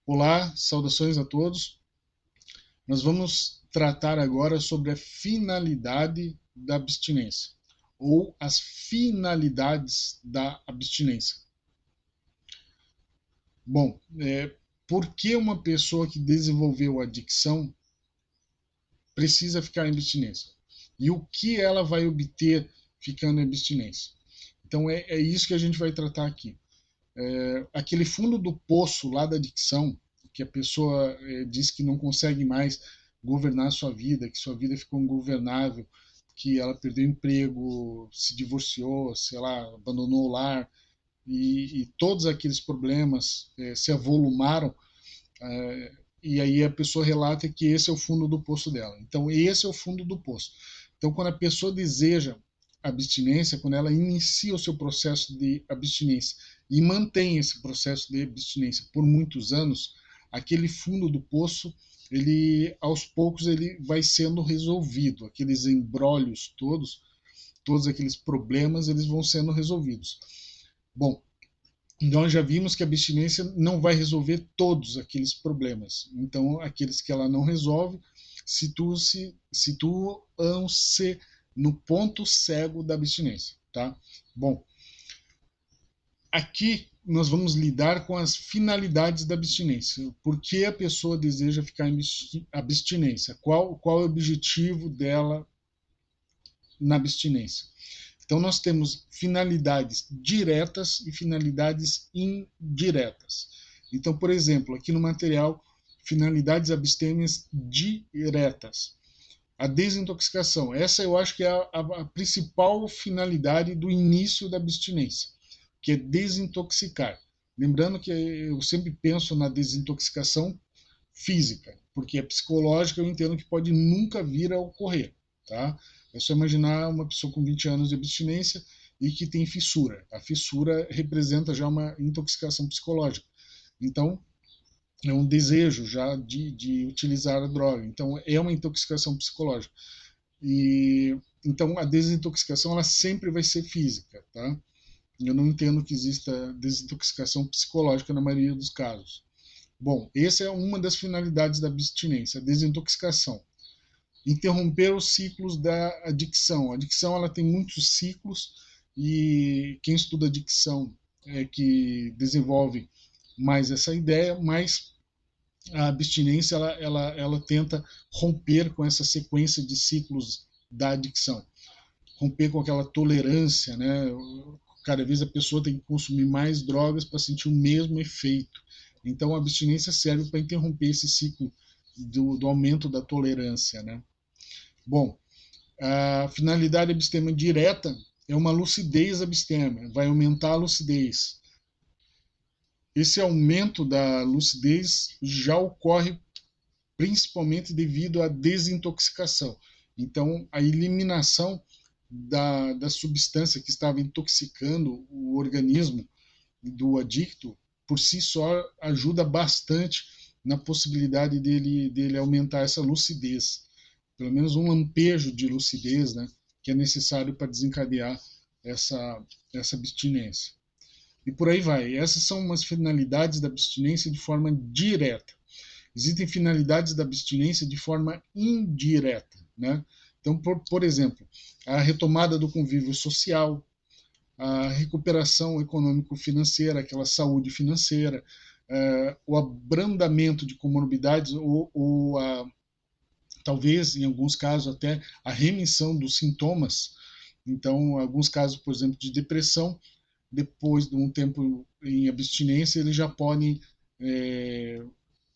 Olá, saudações a todos. Nós vamos tratar agora sobre a finalidade da abstinência, ou as finalidades da abstinência. Bom, por que uma pessoa que desenvolveu adicção precisa ficar em abstinência? E o que ela vai obter ficando em abstinência? Então é isso que a gente vai tratar aqui. Aquele fundo do poço lá da adicção, que a pessoa diz que não consegue mais governar a sua vida, que sua vida ficou ingovernável, que ela perdeu o emprego, se divorciou, sei lá, abandonou o lar, e todos aqueles problemas se avolumaram, e aí a pessoa relata que esse é o fundo do poço dela. Então, esse é o fundo do poço. Então, quando a pessoa deseja abstinência, quando ela inicia o seu processo de abstinência e mantém esse processo de abstinência por muitos anos, aquele fundo do poço, ele aos poucos ele vai sendo resolvido, aqueles embrólios todos aqueles problemas, eles vão sendo resolvidos. Bom, nós já vimos que a abstinência não vai resolver todos aqueles problemas. Então, aqueles que ela não resolve situam-se no ponto cego da abstinência, tá? Bom, aqui nós vamos lidar com as finalidades da abstinência. Por que a pessoa deseja ficar em abstinência? Qual é o objetivo dela na abstinência? Então, nós temos finalidades diretas e finalidades indiretas. Então, por exemplo, aqui no material, finalidades abstêmias diretas. A desintoxicação. Essa eu acho que é a principal finalidade do início da abstinência, que é desintoxicar. Lembrando que eu sempre penso na desintoxicação física, porque a psicológica eu entendo que pode nunca vir a ocorrer, tá? É só imaginar uma pessoa com 20 anos de abstinência e que tem fissura. A fissura representa já uma intoxicação psicológica. Então, é um desejo já de utilizar a droga. Então, é uma intoxicação psicológica. Então, a desintoxicação ela sempre vai ser física, tá? Eu não entendo que exista desintoxicação psicológica na maioria dos casos. Bom, essa é uma das finalidades da abstinência, a desintoxicação. Interromper os ciclos da adicção. A adicção ela tem muitos ciclos e quem estuda adicção é que desenvolve mais essa ideia, mas a abstinência ela tenta romper com essa sequência de ciclos da adicção, romper com aquela tolerância, né? Cada vez a pessoa tem que consumir mais drogas para sentir o mesmo efeito. Então a abstinência serve para interromper esse ciclo do aumento da tolerância, né? Bom, a finalidade abstêmia direta é uma lucidez abstêmia, vai aumentar a lucidez. Esse aumento da lucidez já ocorre principalmente devido à desintoxicação. Então, a eliminação da substância que estava intoxicando o organismo do adicto, por si só, ajuda bastante na possibilidade dele aumentar essa lucidez. Pelo menos um lampejo de lucidez, né, que é necessário para desencadear essa abstinência. E por aí vai. Essas são umas finalidades da abstinência de forma direta. Existem finalidades da abstinência de forma indireta, né? Então, por exemplo, a retomada do convívio social, a recuperação econômico-financeira, aquela saúde financeira, o abrandamento de comorbidades ou talvez, em alguns casos, até a remissão dos sintomas. Então, alguns casos, por exemplo, de depressão, depois de um tempo em abstinência, eles já podem,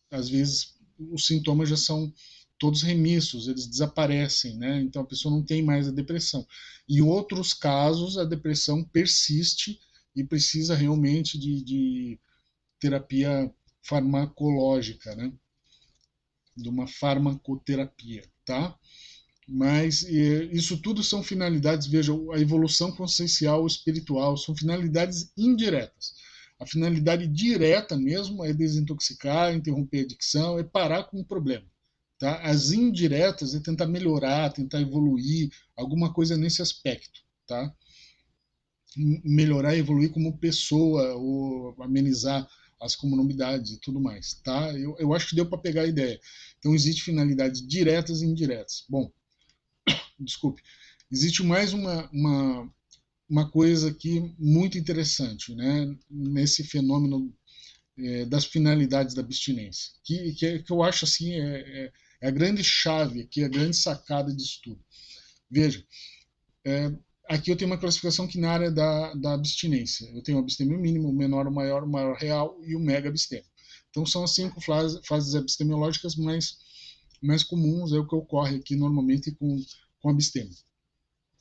às vezes, os sintomas já são todos remissos, eles desaparecem, né? Então a pessoa não tem mais a depressão. Em outros casos, a depressão persiste e precisa realmente de terapia farmacológica, né? De uma farmacoterapia, tá? Mas isso tudo são finalidades, veja, a evolução consciencial, espiritual, são finalidades indiretas. A finalidade direta mesmo é desintoxicar, interromper a adicção, é parar com o problema. Tá? As indiretas é tentar melhorar, tentar evoluir, alguma coisa nesse aspecto. Tá? Melhorar e evoluir como pessoa, ou amenizar as comorbidades e tudo mais, tá? Eu acho que deu para pegar a ideia. Então, existe finalidades diretas e indiretas. Bom, desculpe. Existe mais uma coisa aqui muito interessante, né, nesse fenômeno das finalidades da abstinência, que eu acho assim é a grande chave, aqui, a grande sacada disso tudo. Veja, é, aqui eu tenho uma classificação que na área da abstinência. Eu tenho o abstêmio mínimo, o menor, o maior real e o mega abstêmio. Então são as 5 fases abstemiológicas mais comuns, é o que ocorre aqui normalmente com abstêmio.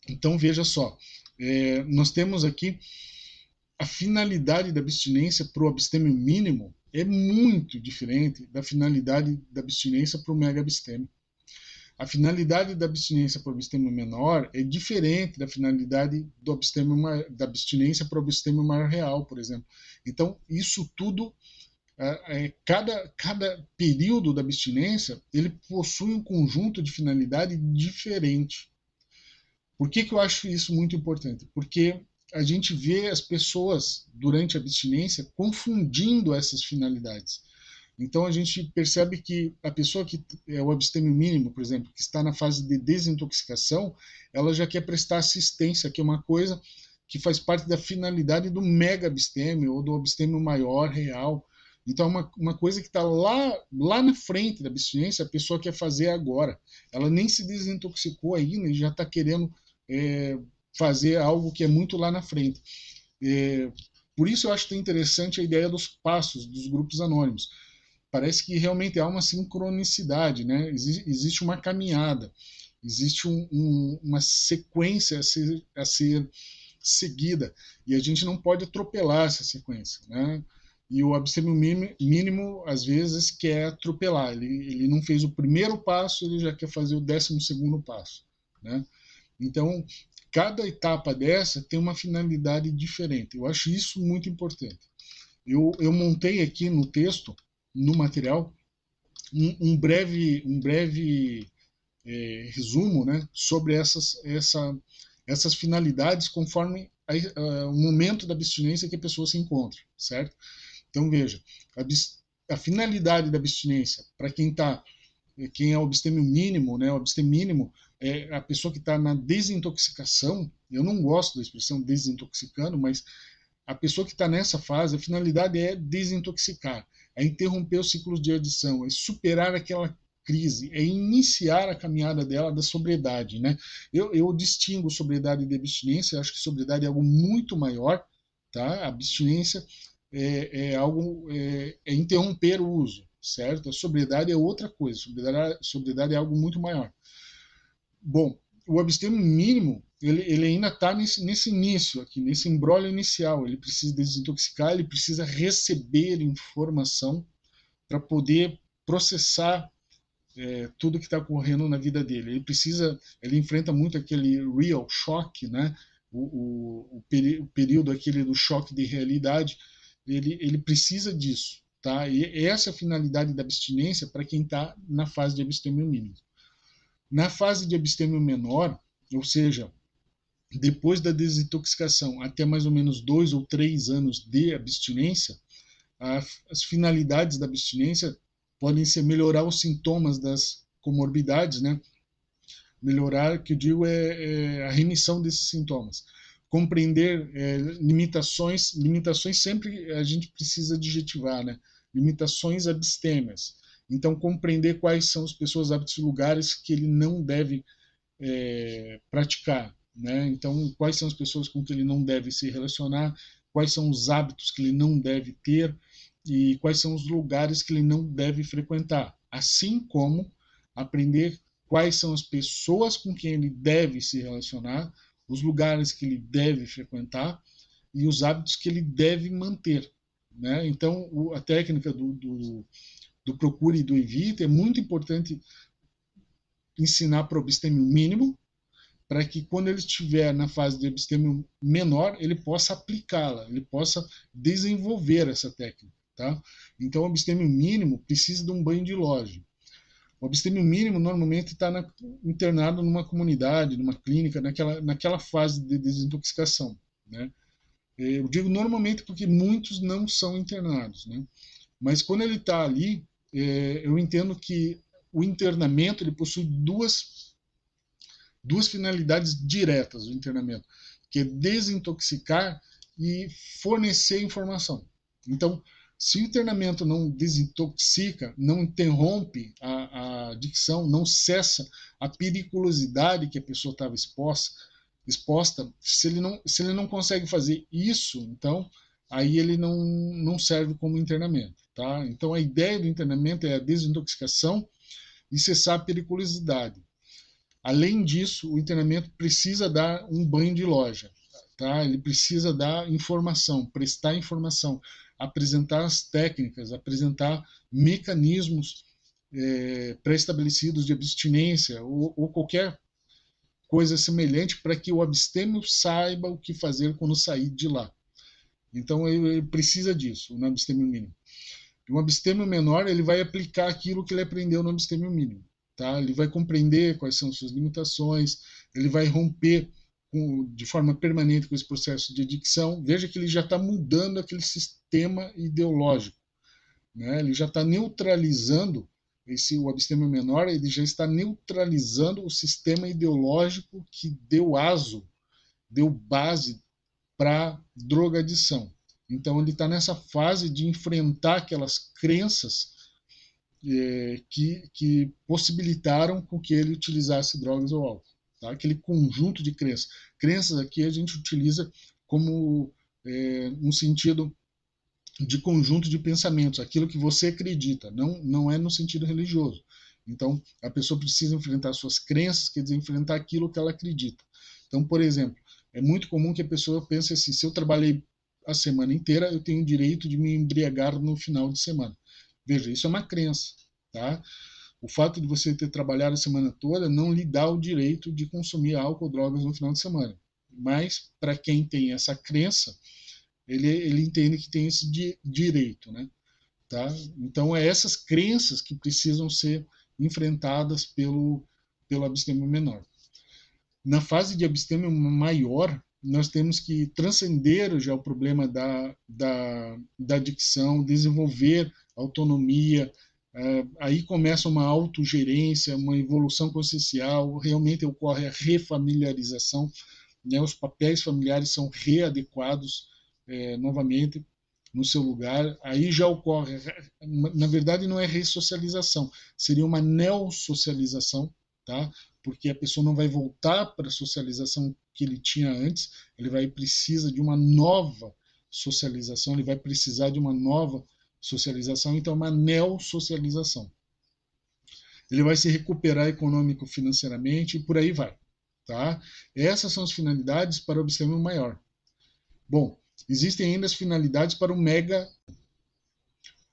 Então veja só, nós temos aqui a finalidade da abstinência para o abstêmio mínimo é muito diferente da finalidade da abstinência para o mega abstêmio. A finalidade da abstinência para o abstêmio menor é diferente da finalidade da abstinência para o abstêmio maior real, por exemplo. Então, isso tudo, cada período da abstinência, ele possui um conjunto de finalidade diferente. Por que eu acho isso muito importante? Porque a gente vê as pessoas, durante a abstinência, confundindo essas finalidades. Então a gente percebe que a pessoa que é o abstêmio mínimo, por exemplo, que está na fase de desintoxicação, ela já quer prestar assistência, que é uma coisa que faz parte da finalidade do mega abstêmio ou do abstêmio maior real. Então é uma coisa que está lá na frente da abstinência, a pessoa quer fazer agora. Ela nem se desintoxicou ainda e já está querendo fazer algo que é muito lá na frente. Por isso eu acho interessante a ideia dos passos dos grupos anônimos. Parece que realmente há uma sincronicidade, né? Existe uma caminhada, existe uma sequência a ser seguida, e a gente não pode atropelar essa sequência, né? E o abstêmio mínimo, às vezes, quer atropelar. Ele não fez o primeiro passo, ele já quer fazer o 12º passo, né? Então, cada etapa dessa tem uma finalidade diferente. Eu acho isso muito importante. Eu montei aqui no texto, no material, um breve resumo, né, sobre essas finalidades conforme o momento da abstinência que a pessoa se encontra, certo? Então, veja, a finalidade da abstinência, para quem é o abstêmio mínimo, né? O abstêmio mínimo é a pessoa que está na desintoxicação. Eu não gosto da expressão desintoxicando, mas a pessoa que está nessa fase, a finalidade é desintoxicar, é interromper os ciclos de adição, é superar aquela crise, é iniciar a caminhada dela da sobriedade, né? Eu distingo sobriedade de abstinência, acho que sobriedade é algo muito maior, tá? A abstinência é interromper o uso, certo? A sobriedade é outra coisa, sobriedade é algo muito maior. Bom, o abstêmio mínimo, ele ainda está nesse início aqui, nesse imbróglio inicial. Ele precisa desintoxicar, ele precisa receber informação para poder processar tudo que está ocorrendo na vida dele. Ele enfrenta muito aquele real shock, né? O período aquele do choque de realidade. Ele precisa disso, tá? E essa é a finalidade da abstinência para quem está na fase de abstêmio mínimo. Na fase de abstêmio menor, ou seja, depois da desintoxicação até mais ou menos 2 ou 3 anos de abstinência, as finalidades da abstinência podem ser melhorar os sintomas das comorbidades, né? Melhorar, que eu digo, a remissão desses sintomas. Compreender limitações sempre a gente precisa adjetivar, né? Limitações abstêmias. Então, compreender quais são as pessoas, hábitos e lugares que ele não deve praticar, né? Então, quais são as pessoas com que ele não deve se relacionar, quais são os hábitos que ele não deve ter e quais são os lugares que ele não deve frequentar, assim como aprender quais são as pessoas com quem ele deve se relacionar, os lugares que ele deve frequentar e os hábitos que ele deve manter, né? Então, a técnica do procure e do evite é muito importante ensinar para o abstêmio mínimo, para que quando ele estiver na fase de abstêmio menor, ele possa aplicá-la, ele possa desenvolver essa técnica, tá? Então, o abstêmio mínimo precisa de um banho de loja. O abstêmio mínimo normalmente está internado numa comunidade, numa clínica, naquela fase de desintoxicação, né? Eu digo normalmente porque muitos não são internados, né? Mas quando ele está ali, eu entendo que o internamento ele possui duas finalidades diretas do internamento, que é desintoxicar e fornecer informação. Então, se o internamento não desintoxica, não interrompe a adicção, não cessa a periculosidade que a pessoa estava exposta, se ele não consegue fazer isso, então aí ele não serve como internamento. Tá? Então a ideia do internamento é a desintoxicação e cessar a periculosidade. Além disso, o internamento precisa dar um banho de loja, tá? Ele precisa dar informação, prestar informação, apresentar as técnicas, apresentar mecanismos pré-estabelecidos de abstinência ou qualquer coisa semelhante para que o abstêmio saiba o que fazer quando sair de lá. Então ele precisa disso, no abstêmio mínimo. Um abstêmio menor, ele vai aplicar aquilo que ele aprendeu no abstêmio mínimo. Tá? Ele vai compreender quais são suas limitações, ele vai romper de forma permanente com esse processo de adicção. Veja que ele já está mudando aquele sistema ideológico. Né? Ele já está neutralizando, o abstêmio menor, ele já está neutralizando o sistema ideológico que deu aso, deu base para drogadição. Então ele está nessa fase de enfrentar aquelas crenças que possibilitaram com que ele utilizasse drogas ou álcool. Tá? Aquele conjunto de crenças. Crenças aqui a gente utiliza como um sentido de conjunto de pensamentos, aquilo que você acredita, não é no sentido religioso. Então, a pessoa precisa enfrentar suas crenças, quer dizer, enfrentar aquilo que ela acredita. Então, por exemplo, é muito comum que a pessoa pense assim, se eu trabalhei a semana inteira, eu tenho o direito de me embriagar no final de semana. Veja, isso é uma crença, tá? O fato de você ter trabalhado a semana toda não lhe dá o direito de consumir álcool ou drogas no final de semana. Mas, para quem tem essa crença, ele entende que tem esse direito, né? Tá? Então, é essas crenças que precisam ser enfrentadas pelo abstêmio menor. Na fase de abstêmio maior, nós temos que transcender já o problema da adicção, desenvolver autonomia, aí começa uma autogerência, uma evolução consciencial, realmente ocorre a refamiliarização, né? Os papéis familiares são readequados novamente no seu lugar, aí já ocorre, na verdade não é ressocialização, seria uma neossocialização, tá? Porque a pessoa não vai voltar para a socialização que ele tinha antes, ele vai precisar de uma nova socialização, ele vai precisar de uma nova socialização, então é uma neossocialização. Ele vai se recuperar econômico-financeiramente e por aí vai. Tá? Essas são as finalidades para o abstêmio maior. Bom, existem ainda as finalidades para o mega.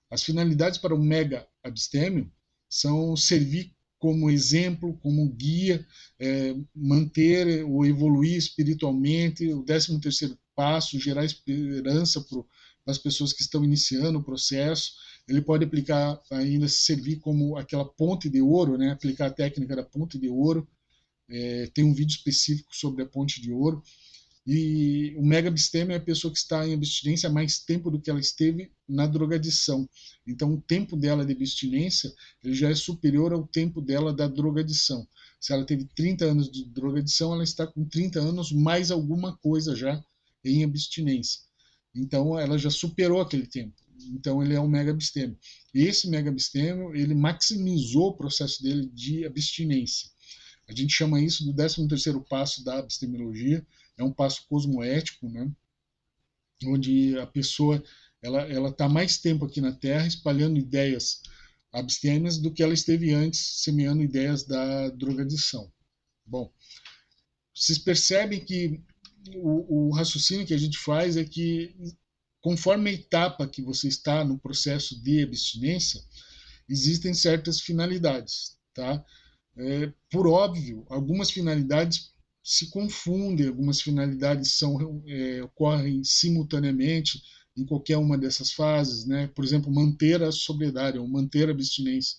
As finalidades para o mega abstêmio são servir como exemplo, como guia, manter ou evoluir espiritualmente, o 13º passo, gerar esperança para as pessoas que estão iniciando o processo. Ele pode aplicar ainda, servir como aquela ponte de ouro, né? Aplicar a técnica da ponte de ouro. Tem um vídeo específico sobre a ponte de ouro. E o mega abstêmio é a pessoa que está em abstinência há mais tempo do que ela esteve na drogadição. Então, o tempo dela de abstinência ele já é superior ao tempo dela da drogadição. Se ela teve 30 anos de drogadição, ela está com 30 anos mais alguma coisa já em abstinência. Então, ela já superou aquele tempo. Então, ele é um mega abstêmio. E esse mega abstêmio, ele maximizou o processo dele de abstinência. A gente chama isso do 13º passo da abstemiologia. É um passo cosmoético, né? Onde a pessoa ela está mais tempo aqui na Terra espalhando ideias abstêmias do que ela esteve antes semeando ideias da drogadição. Bom, vocês percebem que o raciocínio que a gente faz é que conforme a etapa que você está no processo de abstinência, existem certas finalidades, tá? Por óbvio, algumas finalidades se confundem, algumas finalidades ocorrem simultaneamente em qualquer uma dessas fases, né? Por exemplo, manter a sobriedade ou manter a abstinência.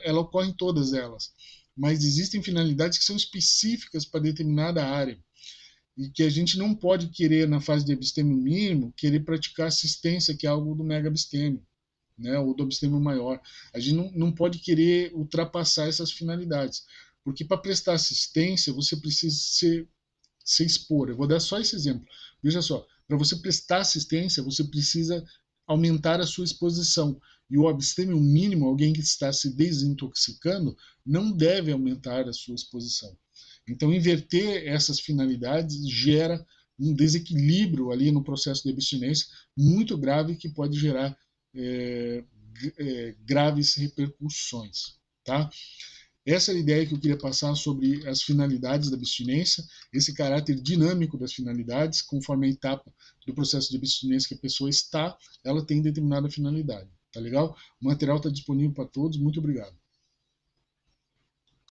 Ela ocorre em todas elas, mas existem finalidades que são específicas para determinada área. e que a gente não pode querer, na fase de abstêmio mínimo, querer praticar assistência, que é algo do mega abstêmio, né, ou do abstêmio maior. A gente não pode querer ultrapassar essas finalidades, porque para prestar assistência você precisa se expor. Eu vou dar só esse exemplo. Veja só, para você prestar assistência, você precisa aumentar a sua exposição. E o abstêmio mínimo, alguém que está se desintoxicando, não deve aumentar a sua exposição. Então, inverter essas finalidades gera um desequilíbrio ali no processo de abstinência muito grave que pode gerar graves repercussões. Tá? Essa é a ideia que eu queria passar sobre as finalidades da abstinência, esse caráter dinâmico das finalidades, conforme a etapa do processo de abstinência que a pessoa está, ela tem determinada finalidade. Tá legal? O material está disponível para todos. Muito obrigado.